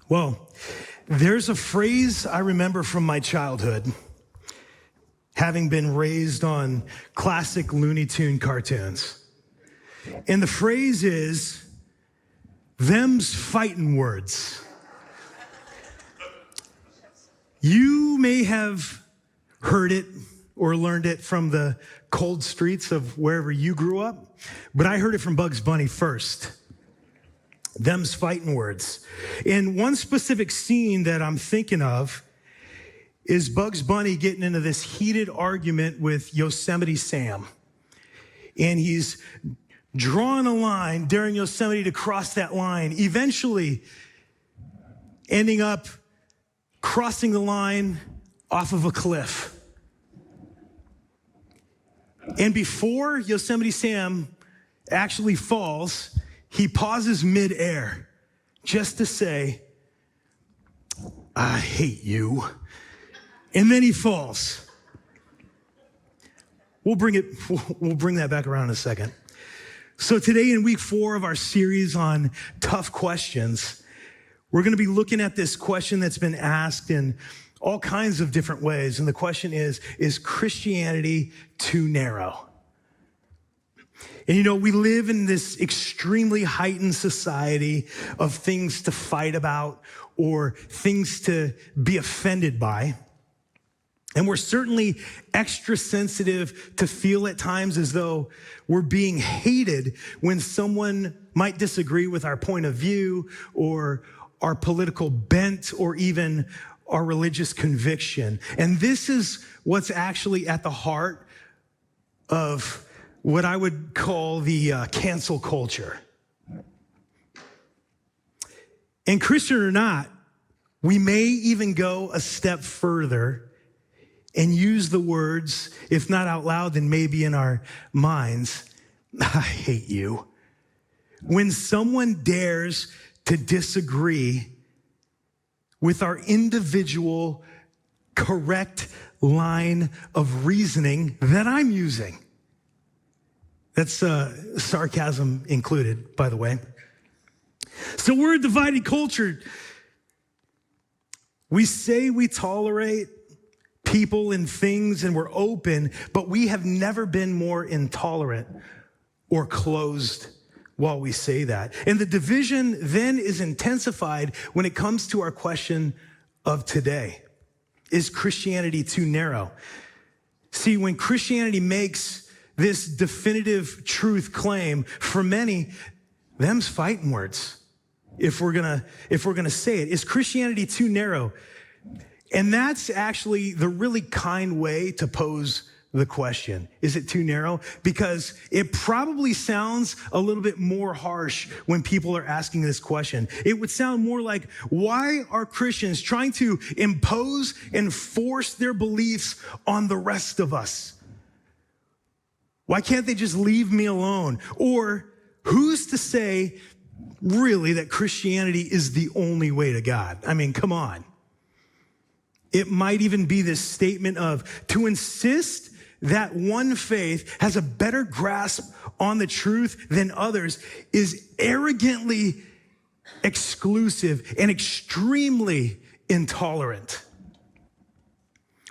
Well, there's a phrase I remember from my childhood, having been raised on classic Looney Tune cartoons. And the phrase is, them's fighting words. You may have heard it or learned it from the cold streets of wherever you grew up, but I heard it from Bugs Bunny first. Them's fighting words. And one specific scene that I'm thinking of is Bugs Bunny getting into this heated argument with Yosemite Sam. And he's drawing a line, daring Yosemite to cross that line, eventually ending up crossing the line off of a cliff. And before Yosemite Sam actually falls, he pauses midair just to say, I hate you. And then he falls. We'll bring that back around in a second. So today in week 4 of our series on tough questions, we're going to be looking at this question that's been asked in all kinds of different ways. And the question is Christianity too narrow? And we live in this extremely heightened society of things to fight about or things to be offended by. And we're certainly extra sensitive to feel at times as though we're being hated when someone might disagree with our point of view or our political bent or even our religious conviction. And this is what's actually at the heart of what I would call the cancel culture. And Christian or not, we may even go a step further and use the words, if not out loud, then maybe in our minds, I hate you. When someone dares to disagree with our individual correct line of reasoning that I'm using. That's sarcasm included, by the way. So we're a divided culture. We say we tolerate people and things and we're open, but we have never been more intolerant or closed while we say that. And the division then is intensified when it comes to our question of today. Is Christianity too narrow? See, when Christianity makes this definitive truth claim, for many, them's fighting words. If we're gonna say it, is Christianity too narrow? And that's actually the really kind way to pose the question. Is it too narrow? Because it probably sounds a little bit more harsh when people are asking this question. It would sound more like, why are Christians trying to impose and force their beliefs on the rest of us? Why can't they just leave me alone? Or who's to say really that Christianity is the only way to God? I mean, come on. It might even be this statement of to insist that one faith has a better grasp on the truth than others is arrogantly exclusive and extremely intolerant.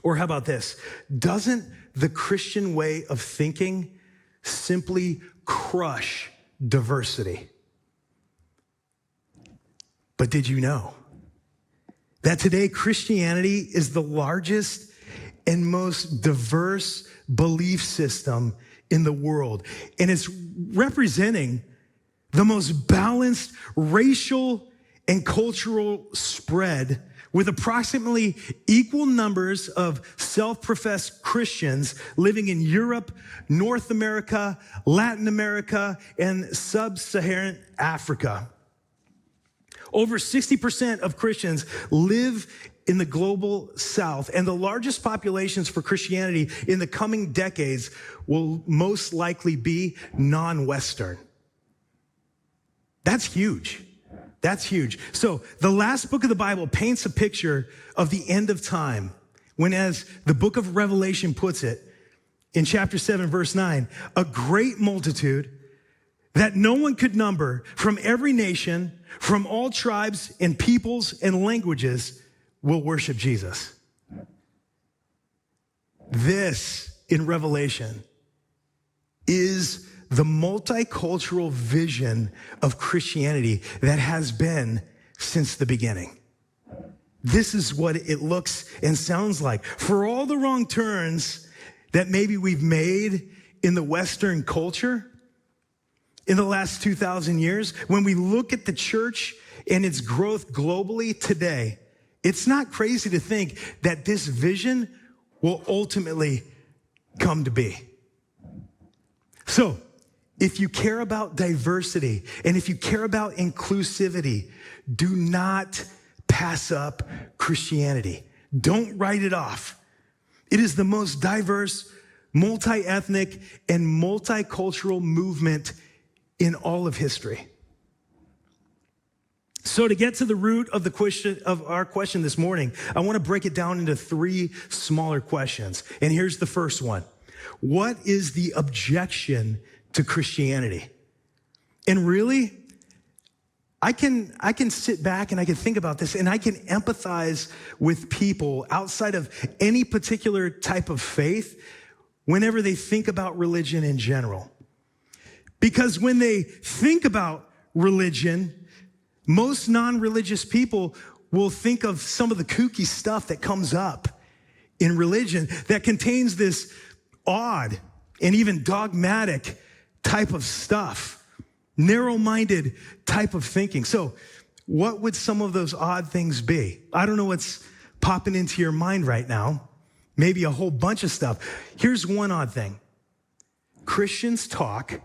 Or how about this? Doesn't the Christian way of thinking simply crush diversity? But did you know that today Christianity is the largest and most diverse belief system in the world? And it's representing the most balanced racial and cultural spread with approximately equal numbers of self-professed Christians living in Europe, North America, Latin America, and sub-Saharan Africa. Over 60% of Christians live in the global south, and the largest populations for Christianity in the coming decades will most likely be non-Western. That's huge. That's huge. So the last book of the Bible paints a picture of the end of time when, as the book of Revelation puts it, in chapter 7, verse 9, a great multitude that no one could number, from every nation, from all tribes and peoples and languages, will worship Jesus. This, in Revelation, is the multicultural vision of Christianity that has been since the beginning. This is what it looks and sounds like. For all the wrong turns that maybe we've made in the Western culture in the last 2,000 years, when we look at the church and its growth globally today, it's not crazy to think that this vision will ultimately come to be. So, if you care about diversity and if you care about inclusivity, do not pass up Christianity. Don't write it off. It is the most diverse, multi-ethnic, and multicultural movement in all of history. So to get to the root of the question of our question this morning, I want to break it down into 3 smaller questions. And here's the first one. What is the objection to Christianity? And really, I can sit back and I can think about this and I can empathize with people outside of any particular type of faith whenever they think about religion in general. Because when they think about religion, most non-religious people will think of some of the kooky stuff that comes up in religion that contains this odd and even dogmatic type of stuff, narrow-minded type of thinking. So what would some of those odd things be? I don't know what's popping into your mind right now. Maybe a whole bunch of stuff. Here's one odd thing. Christians talk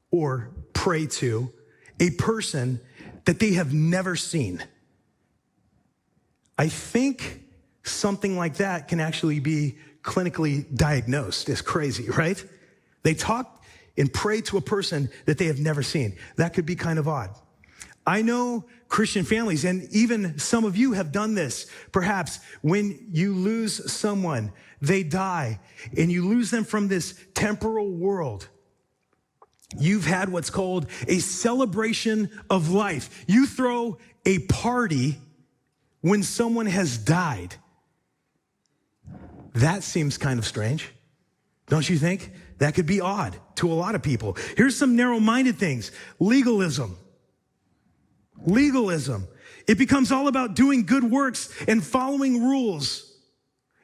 or pray to a person that they have never seen. I think something like that can actually be clinically diagnosed. It's crazy, right? They talk and pray to a person that they have never seen. That could be kind of odd. I know Christian families, and even some of you have done this. Perhaps when you lose someone, they die, and you lose them from this temporal world. You've had what's called a celebration of life. You throw a party when someone has died. That seems kind of strange, don't you think? That could be odd to a lot of people. Here's some narrow-minded things. Legalism. Legalism. It becomes all about doing good works and following rules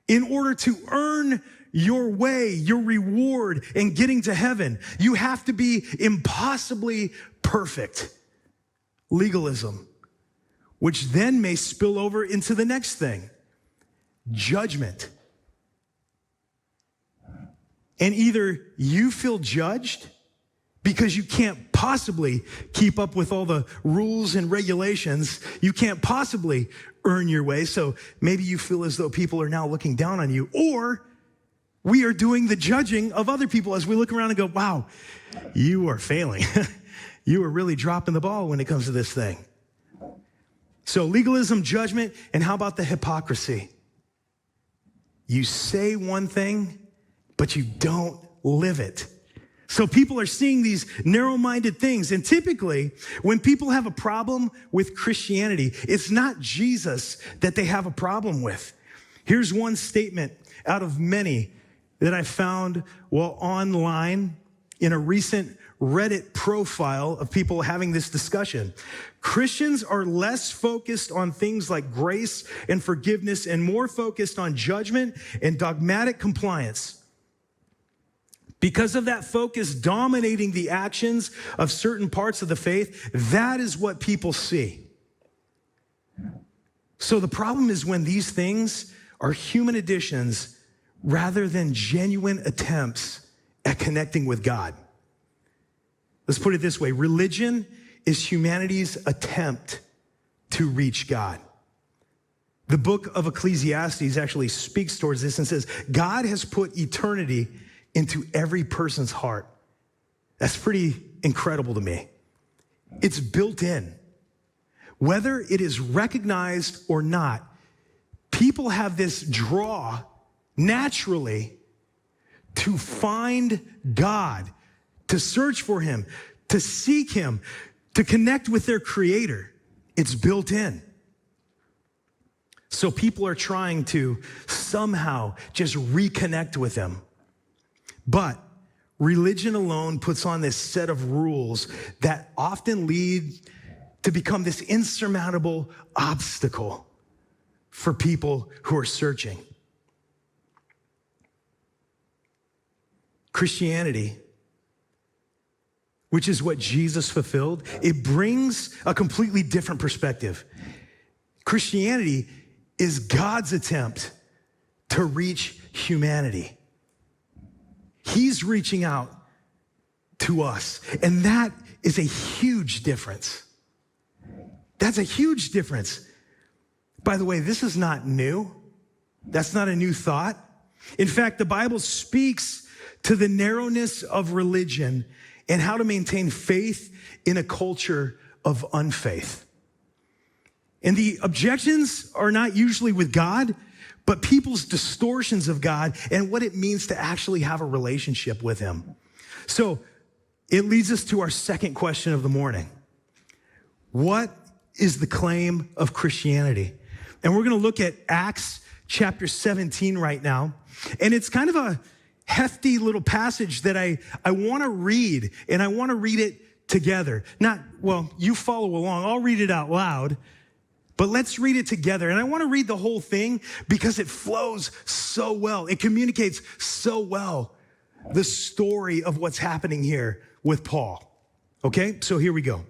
in order to earn your way, your reward, and getting to heaven. You have to be impossibly perfect. Legalism, which then may spill over into the next thing. Judgment. And either you feel judged because you can't possibly keep up with all the rules and regulations. You can't possibly earn your way. So maybe you feel as though people are now looking down on you, or we are doing the judging of other people as we look around and go, wow, you are failing. You are really dropping the ball when it comes to this thing. So legalism, judgment, and how about the hypocrisy? You say one thing, but you don't live it. So people are seeing these narrow-minded things. And typically, when people have a problem with Christianity, it's not Jesus that they have a problem with. Here's one statement out of many that I found while online in a recent Reddit profile of people having this discussion. Christians are less focused on things like grace and forgiveness and more focused on judgment and dogmatic compliance. Because of that focus dominating the actions of certain parts of the faith, that is what people see. So the problem is when these things are human additions rather than genuine attempts at connecting with God. Let's put it this way. Religion is humanity's attempt to reach God. The book of Ecclesiastes actually speaks towards this and says, God has put eternity into every person's heart. That's pretty incredible to me. It's built in. Whether it is recognized or not, people have this draw naturally to find God, to search for him, to seek him, to connect with their creator. It's built in. So people are trying to somehow just reconnect with him. But religion alone puts on this set of rules that often lead to become this insurmountable obstacle for people who are searching. Christianity, which is what Jesus fulfilled, it brings a completely different perspective. Christianity is God's attempt to reach humanity. He's reaching out to us, and that is a huge difference. That's a huge difference. By the way, this is not new. That's not a new thought. In fact, the Bible speaks to the narrowness of religion and how to maintain faith in a culture of unfaith. And the objections are not usually with God, but people's distortions of God and what it means to actually have a relationship with him. So it leads us to our second question of the morning. What is the claim of Christianity? And we're going to look at Acts chapter 17 right now. And it's kind of a hefty little passage that I want to read, and I want to read it together. You follow along. I'll read it out loud, but let's read it together. And I want to read the whole thing because it flows so well. It communicates so well the story of what's happening here with Paul. Okay, so here we go.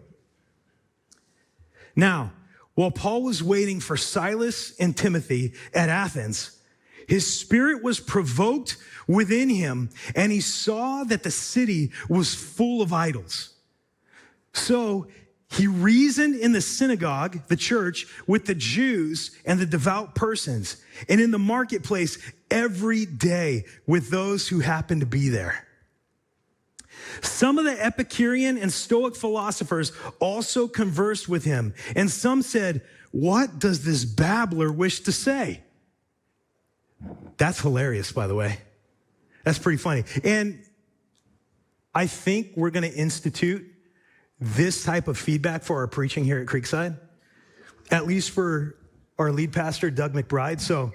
Now, while Paul was waiting for Silas and Timothy at Athens, his spirit was provoked within him, and he saw that the city was full of idols. So he reasoned in the synagogue, the church, with the Jews and the devout persons, and in the marketplace every day with those who happened to be there. Some of the Epicurean and Stoic philosophers also conversed with him, and some said, "What does this babbler wish to say?" That's hilarious, by the way. That's pretty funny. And I think we're going to institute this type of feedback for our preaching here at Creekside, at least for our lead pastor, Doug McBride. So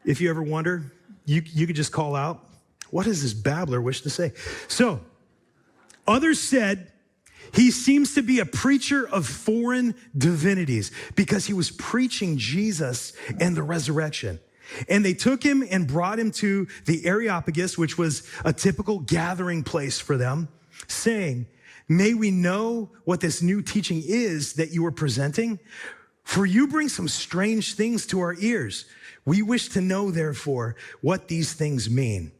if you ever wonder, you could just call out, "What does this babbler wish to say?" So others said, "He seems to be a preacher of foreign divinities," because he was preaching Jesus and the resurrection. And they took him and brought him to the Areopagus, which was a typical gathering place for them, saying, "May we know what this new teaching is that you are presenting? For you bring some strange things to our ears. We wish to know, therefore, what these things mean."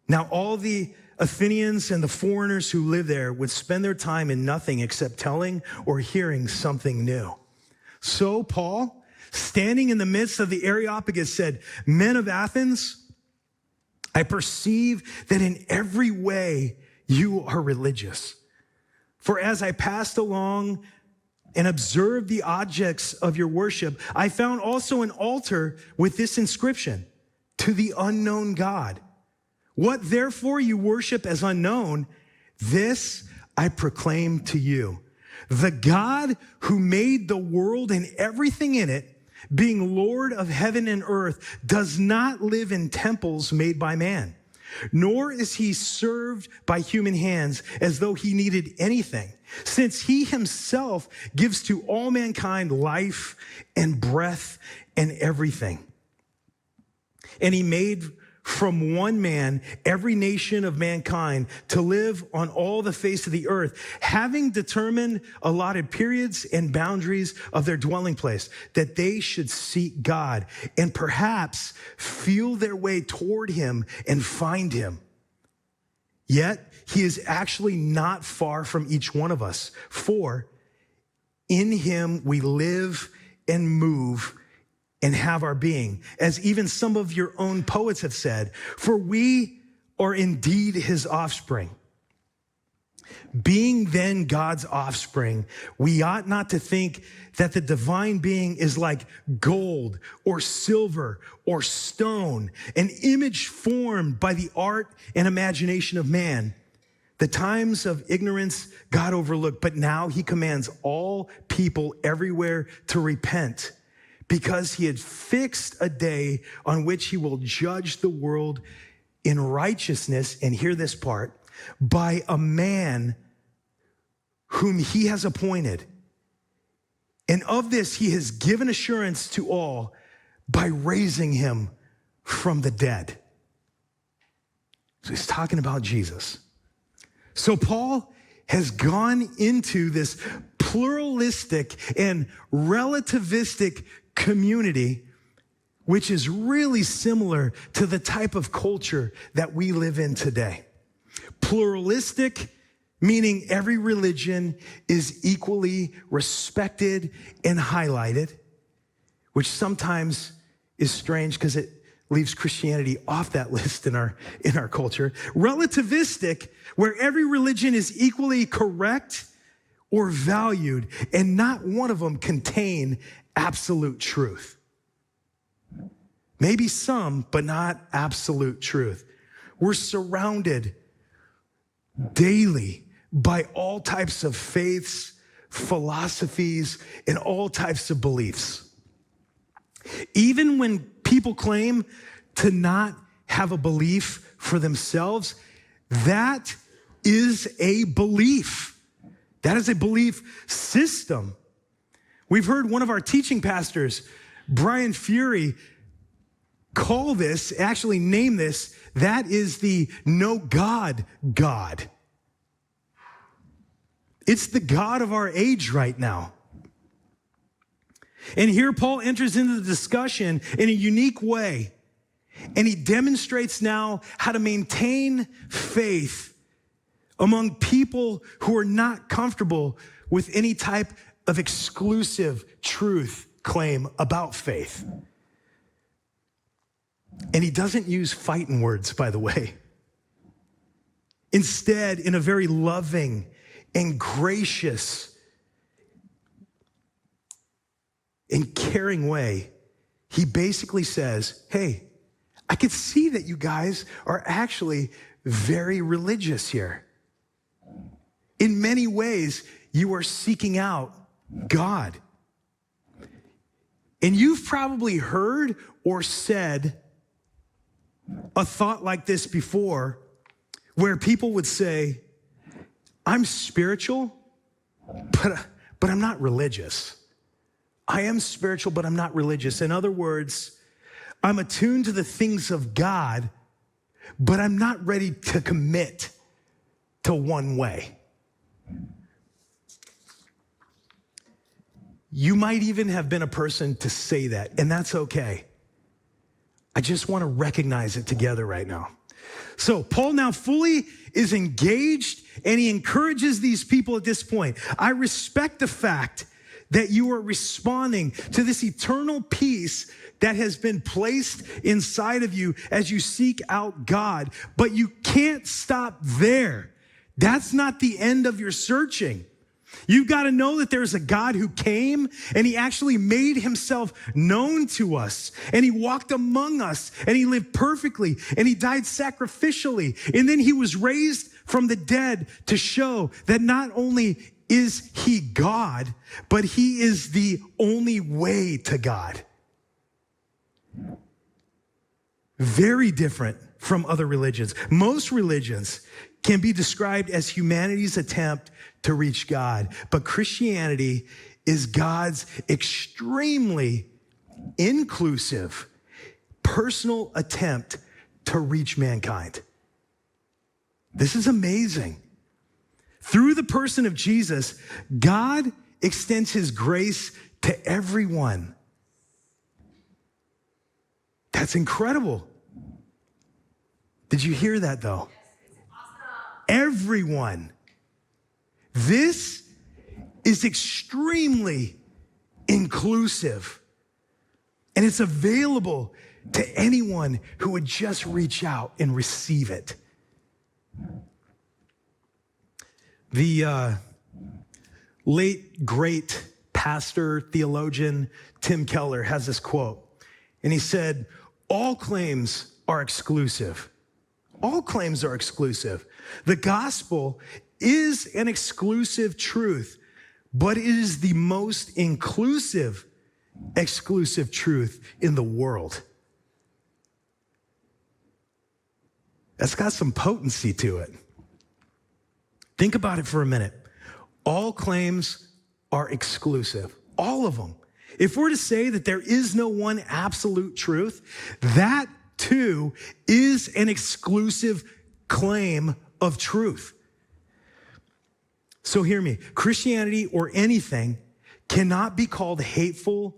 Now, all the Athenians and the foreigners who live there would spend their time in nothing except telling or hearing something new. So Paul, standing in the midst of the Areopagus, said, "Men of Athens, I perceive that in every way you are religious. For as I passed along and observed the objects of your worship, I found also an altar with this inscription, 'To the unknown God.' What therefore you worship as unknown, this I proclaim to you. The God who made the world and everything in it, being Lord of heaven and earth, does not live in temples made by man, nor is he served by human hands as though he needed anything, since he himself gives to all mankind life and breath and everything. And he made from one man every nation of mankind to live on all the face of the earth, having determined allotted periods and boundaries of their dwelling place, that they should seek God and perhaps feel their way toward him and find him. Yet he is actually not far from each one of us, for in him we live and move and have our being, as even some of your own poets have said, for we are indeed his offspring. Being then God's offspring, we ought not to think that the divine being is like gold or silver or stone, an image formed by the art and imagination of man. The times of ignorance God overlooked, but now he commands all people everywhere to repent because he had fixed a day on which he will judge the world in righteousness. And hear this part, by a man whom he has appointed. And of this he has given assurance to all by raising him from the dead. So he's talking about Jesus. So Paul has gone into this pluralistic and relativistic community, which is really similar to the type of culture that we live in today. Pluralistic, meaning every religion is equally respected and highlighted, which sometimes is strange because it leaves Christianity off that list in our culture. Relativistic, where every religion is equally correct or valued, and not one of them contain absolute truth. Maybe some, but not absolute truth. We're surrounded daily by all types of faiths, philosophies, and all types of beliefs. Even when people claim to not have a belief for themselves, that is a belief. That is a belief system. We've heard one of our teaching pastors, Brian Fury, call this, actually name this, that is the no God God. It's the God of our age right now. And here Paul enters into the discussion in a unique way. And he demonstrates now how to maintain faith among people who are not comfortable with any type of exclusive truth claim about faith. And he doesn't use fighting words, by the way. Instead, in a very loving and gracious and caring way, he basically says, hey, I could see that you guys are actually very religious here. In many ways, you are seeking out God. And you've probably heard or said a thought like this before, where people would say, I'm spiritual, but I'm not religious. I am spiritual, but I'm not religious. In other words, I'm attuned to the things of God, but I'm not ready to commit to one way. You might even have been a person to say that, and that's okay. I just want to recognize it together right now. So Paul now fully is engaged, and he encourages these people at this point. I respect the fact that you are responding to this eternal peace that has been placed inside of you as you seek out God, but you can't stop there. That's not the end of your searching. You've got to know that there's a God who came and he actually made himself known to us, and he walked among us, and he lived perfectly, and he died sacrificially, and then he was raised from the dead to show that not only is he God, but he is the only way to God. Very different from other religions. Most religions can be described as humanity's attempt to reach God, but Christianity is God's extremely inclusive, personal attempt to reach mankind. This is amazing. Through the person of Jesus, God extends his grace to everyone. That's incredible. Did you hear that though? Everyone. This is extremely inclusive, and it's available to anyone who would just reach out and receive it. The late, great pastor, theologian, Tim Keller has this quote, and he said, all claims are exclusive. All claims are exclusive. The gospel is an exclusive truth, but it is the most inclusive, exclusive truth in the world. That's got some potency to it. Think about it for a minute. All claims are exclusive, all of them. If we're to say that there is no one absolute truth, that too is an exclusive claim of truth. So hear me, Christianity or anything cannot be called hateful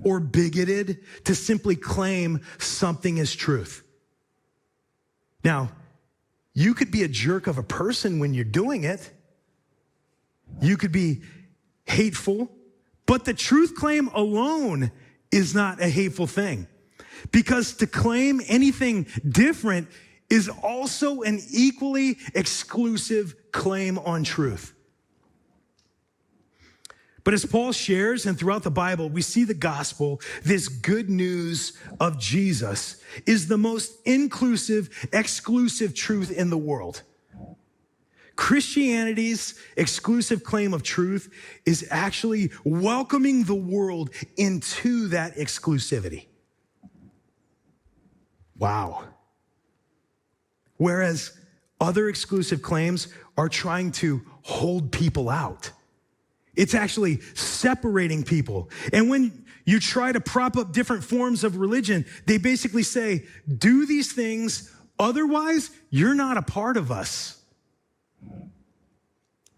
or bigoted to simply claim something as truth. Now, you could be a jerk of a person when you're doing it. You could be hateful, but the truth claim alone is not a hateful thing. Because to claim anything different is also an equally exclusive claim on truth. But as Paul shares, and throughout the Bible, we see the gospel, this good news of Jesus, is the most inclusive, exclusive truth in the world. Christianity's exclusive claim of truth is actually welcoming the world into that exclusivity. Wow. Whereas other exclusive claims are trying to hold people out. It's actually separating people. And when you try to prop up different forms of religion, they basically say, do these things, otherwise you're not a part of us.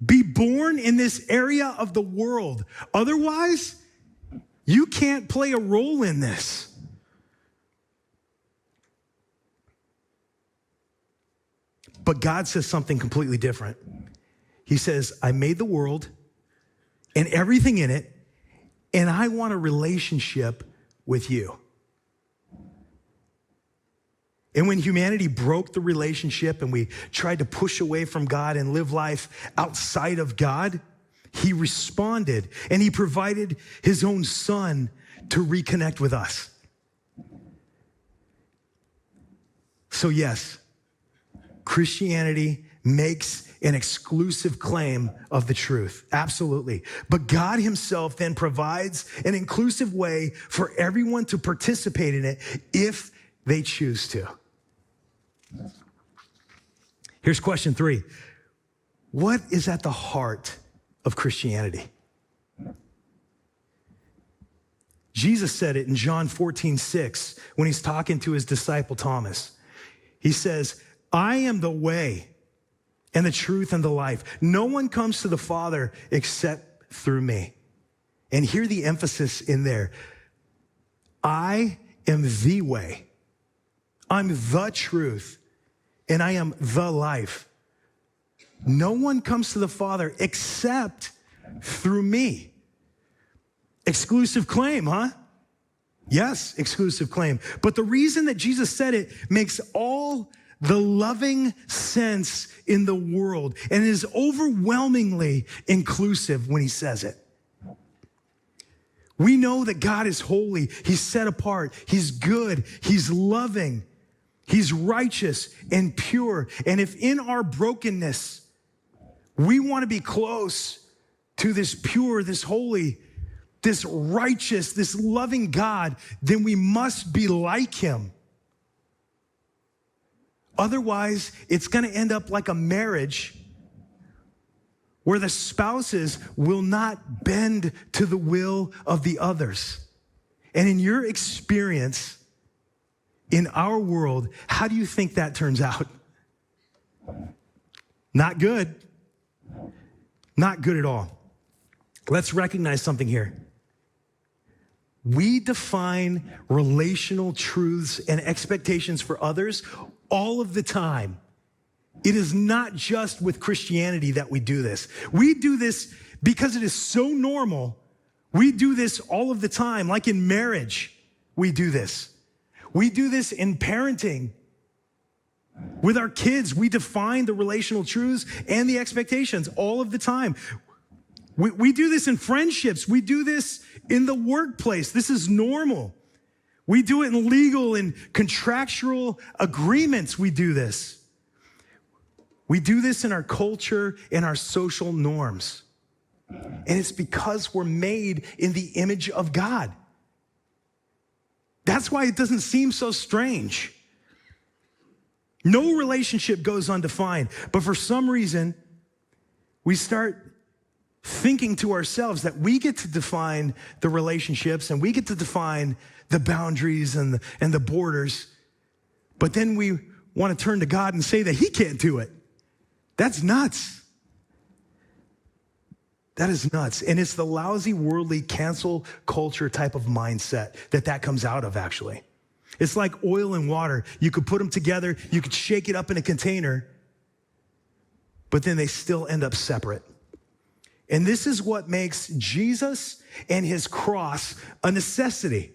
Be born in this area of the world. Otherwise, you can't play a role in this. But God says something completely different. He says, I made the world and everything in it, and I want a relationship with you. And when humanity broke the relationship and we tried to push away from God and live life outside of God, he responded and he provided his own son to reconnect with us. So yes, Christianity makes an exclusive claim of the truth. Absolutely. But God himself then provides an inclusive way for everyone to participate in it if they choose to. Here's question 3. What is at the heart of Christianity? Jesus said it in John 14:6 when he's talking to his disciple Thomas. He says, I am the way and the truth and the life. No one comes to the Father except through me. And hear the emphasis in there. I am the way. I'm the truth. And I am the life. No one comes to the Father except through me. Exclusive claim, huh? Yes, exclusive claim. But the reason that Jesus said it makes all the loving sense in the world and is overwhelmingly inclusive when he says it. We know that God is holy. He's set apart. He's good. He's loving. He's righteous and pure. And if in our brokenness, we want to be close to this pure, this holy, this righteous, this loving God, then we must be like him. Otherwise, it's going to end up like a marriage where the spouses will not bend to the will of the others. And in your experience, in our world, how do you think that turns out? Not good. Not good at all. Let's recognize something here. We define relational truths and expectations for others all of the time. It is not just with Christianity that we do this. We do this because it is so normal. We do this all of the time. Like in marriage, we do this. We do this in parenting. With our kids, we define the relational truths and the expectations all of the time. We do this in friendships. We do this in the workplace. This is normal. We do it in legal and contractual agreements. We do this. We do this in our culture and our social norms. And it's because we're made in the image of God. That's why it doesn't seem so strange. No relationship goes undefined, but for some reason, we start thinking to ourselves that we get to define the relationships and we get to define the boundaries and the borders, but then we want to turn to God and say that he can't do it. That's nuts. That is nuts. And it's the lousy, worldly, cancel culture type of mindset that comes out of, actually. It's like oil and water. You could put them together, you could shake it up in a container, but then they still end up separate. And this is what makes Jesus and his cross a necessity.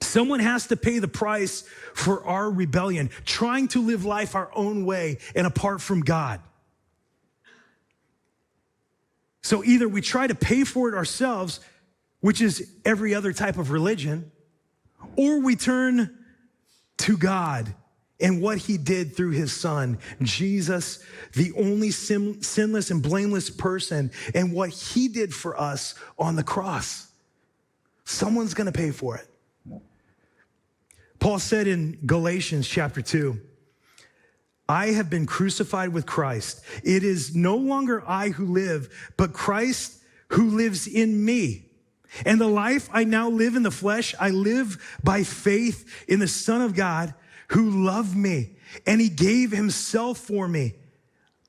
Someone has to pay the price for our rebellion, trying to live life our own way and apart from God. So either we try to pay for it ourselves, which is every other type of religion, or we turn to God and what he did through his son, Jesus, the only sinless and blameless person, and what he did for us on the cross. Someone's going to pay for it. Paul said in Galatians chapter 2, I have been crucified with Christ. It is no longer I who live, but Christ who lives in me. And the life I now live in the flesh, I live by faith in the Son of God who loved me, and he gave himself for me.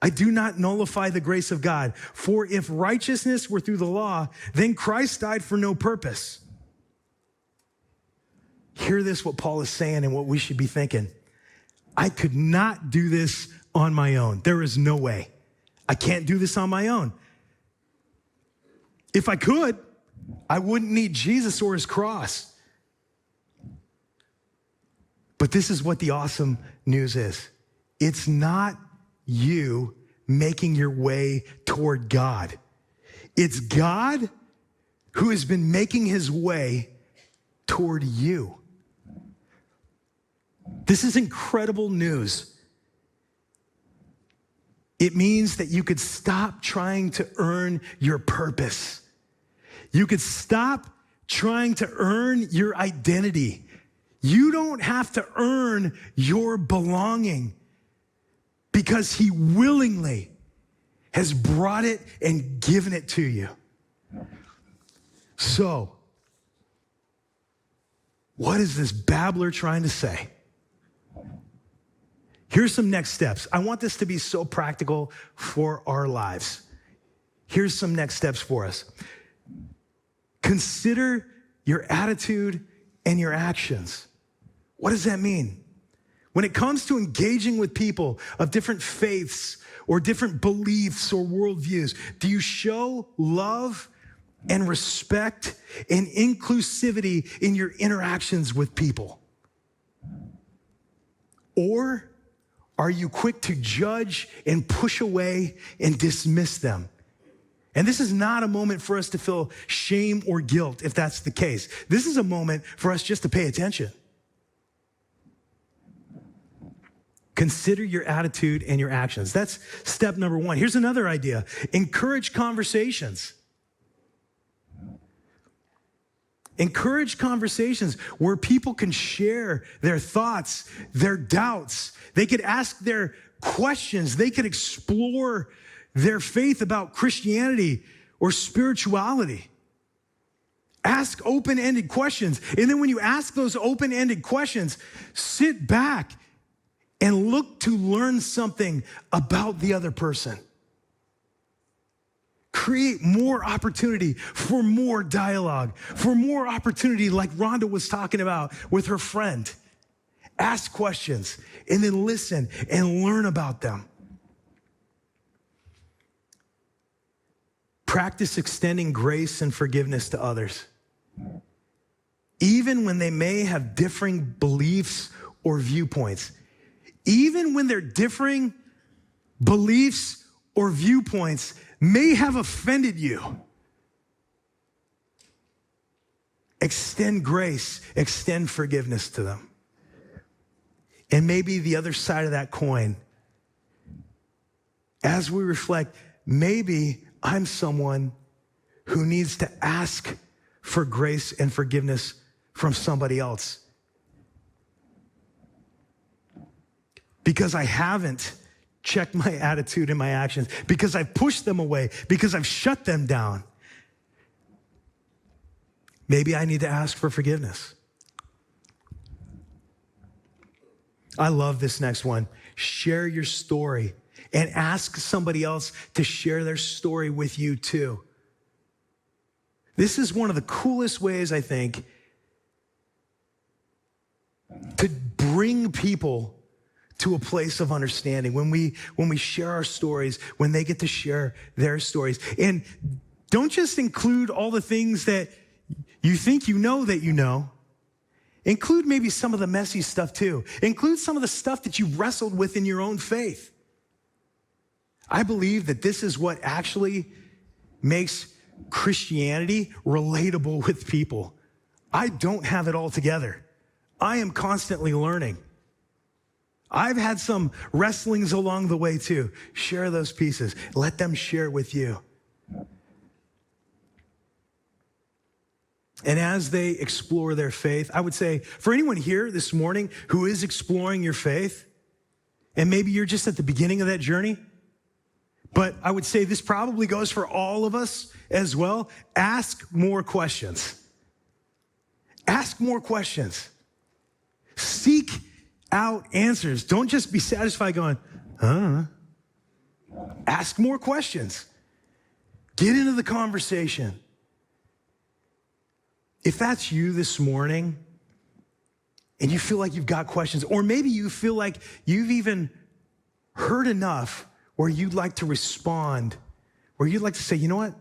I do not nullify the grace of God, for if righteousness were through the law, then Christ died for no purpose. Hear this, what Paul is saying and what we should be thinking. I could not do this on my own. There is no way. I can't do this on my own. If I could, I wouldn't need Jesus or his cross. But this is what the awesome news is. It's not you making your way toward God. It's God who has been making his way toward you. This is incredible news. It means that you could stop trying to earn your purpose. You could stop trying to earn your identity. You don't have to earn your belonging because he willingly has brought it and given it to you. So, what is this babbler trying to say? Here's some next steps. I want this to be so practical for our lives. Here's some next steps for us. Consider your attitude and your actions. What does that mean? When it comes to engaging with people of different faiths or different beliefs or worldviews, do you show love and respect and inclusivity in your interactions with people? Or are you quick to judge and push away and dismiss them? And this is not a moment for us to feel shame or guilt if that's the case. This is a moment for us just to pay attention. Consider your attitude and your actions. That's step number one. Here's another idea. Encourage conversations. Encourage conversations where people can share their thoughts, their doubts. They could ask their questions. They could explore their faith about Christianity or spirituality. Ask open-ended questions. And then when you ask those open-ended questions, sit back and look to learn something about the other person. Create more opportunity for more dialogue, for more opportunity like Rhonda was talking about with her friend. Ask questions and then listen and learn about them. Practice extending grace and forgiveness to others, even when they may have differing beliefs or viewpoints. Even when their differing beliefs or viewpoints may have offended you. extend grace, extend forgiveness to them. And maybe the other side of that coin, as we reflect, maybe I'm someone who needs to ask for grace and forgiveness from somebody else because I haven't checked my attitude and my actions, because I've pushed them away, because I've shut them down. Maybe I need to ask for forgiveness. I love this next one. Share your story and ask somebody else to share their story with you too. This is one of the coolest ways, I think, to bring people to a place of understanding. When we share our stories, when they get to share their stories. And don't just include all the things that you think you know that you know. Include maybe some of the messy stuff too. Include some of the stuff that you wrestled with in your own faith. I believe that this is what actually makes Christianity relatable with people. I don't have it all together. I am constantly learning. I've had some wrestlings along the way too. Share those pieces. Let them share with you. And as they explore their faith, I would say for anyone here this morning who is exploring your faith, and maybe you're just at the beginning of that journey, but I would say this probably goes for all of us as well. Ask more questions. Ask more questions. Seek out answers. Don't just be satisfied going, Ask more questions. Get into the conversation. If that's you this morning and you feel like you've got questions, or maybe you feel like you've even heard enough where you'd like to respond, where you'd like to say, you know what?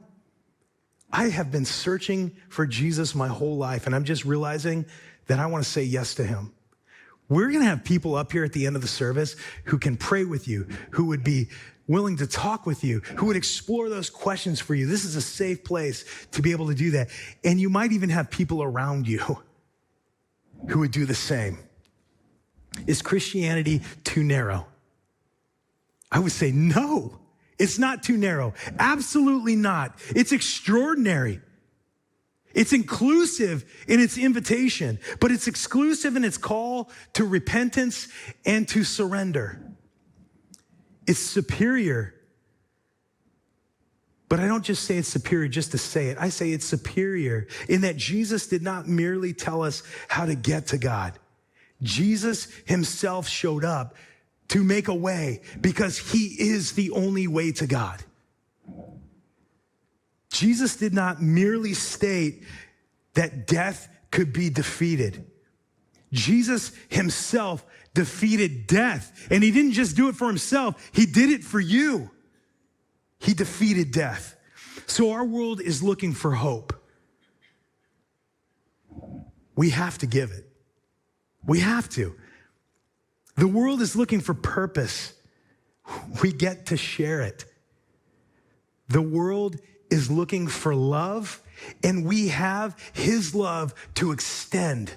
I have been searching for Jesus my whole life, and I'm just realizing that I want to say yes to him. We're going to have people up here at the end of the service who can pray with you, who would be willing to talk with you, who would explore those questions for you. This is a safe place to be able to do that. And you might even have people around you who would do the same. Is Christianity too narrow? I would say no, it's not too narrow. Absolutely not. It's extraordinary. It's inclusive in its invitation, but it's exclusive in its call to repentance and to surrender. It's superior. But I don't just say it's superior just to say it. I say it's superior in that Jesus did not merely tell us how to get to God. Jesus himself showed up to make a way because he is the only way to God. Jesus did not merely state that death could be defeated. Jesus himself defeated death. And he didn't just do it for himself. He did it for you. He defeated death. So our world is looking for hope. We have to give it. We have to. The world is looking for purpose. We get to share it. The world is looking for love, and we have his love to extend.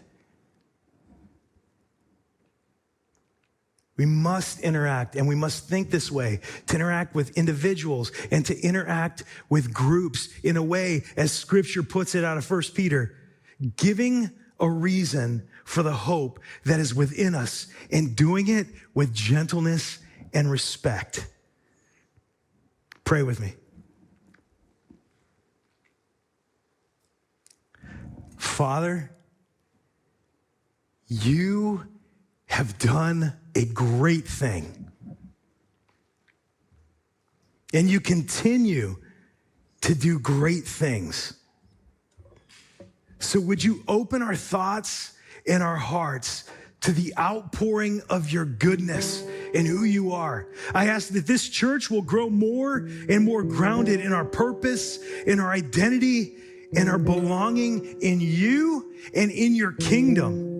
We must interact, and we must think this way, to interact with individuals and to interact with groups in a way, as scripture puts it out of 1 Peter, giving a reason for the hope that is within us and doing it with gentleness and respect. Pray with me. Father, you have done a great thing. And you continue to do great things. So would you open our thoughts and our hearts to the outpouring of your goodness and who you are. I ask that this church will grow more and more grounded in our purpose, in our identity, in our belonging in you and in your kingdom.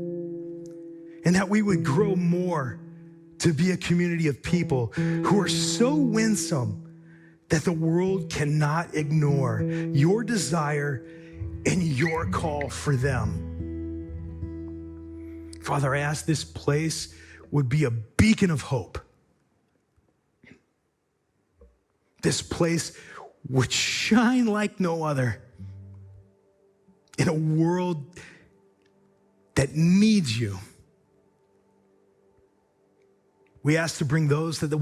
And that we would grow more to be a community of people who are so winsome that the world cannot ignore your desire and your call for them. Father, I ask this place would be a beacon of hope. This place would shine like no other in a world that needs you. We ask to bring those that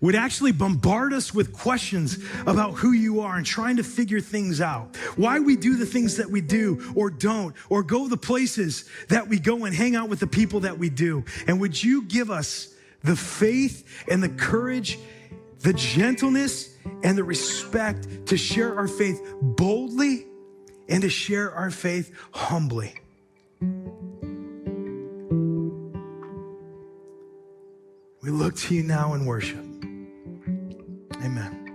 would actually bombard us with questions about who you are and trying to figure things out. Why we do the things that we do or don't, or go the places that we go and hang out with the people that we do. And would you give us the faith and the courage, the gentleness and the respect to share our faith boldly and to share our faith humbly. We look to you now in worship. Amen.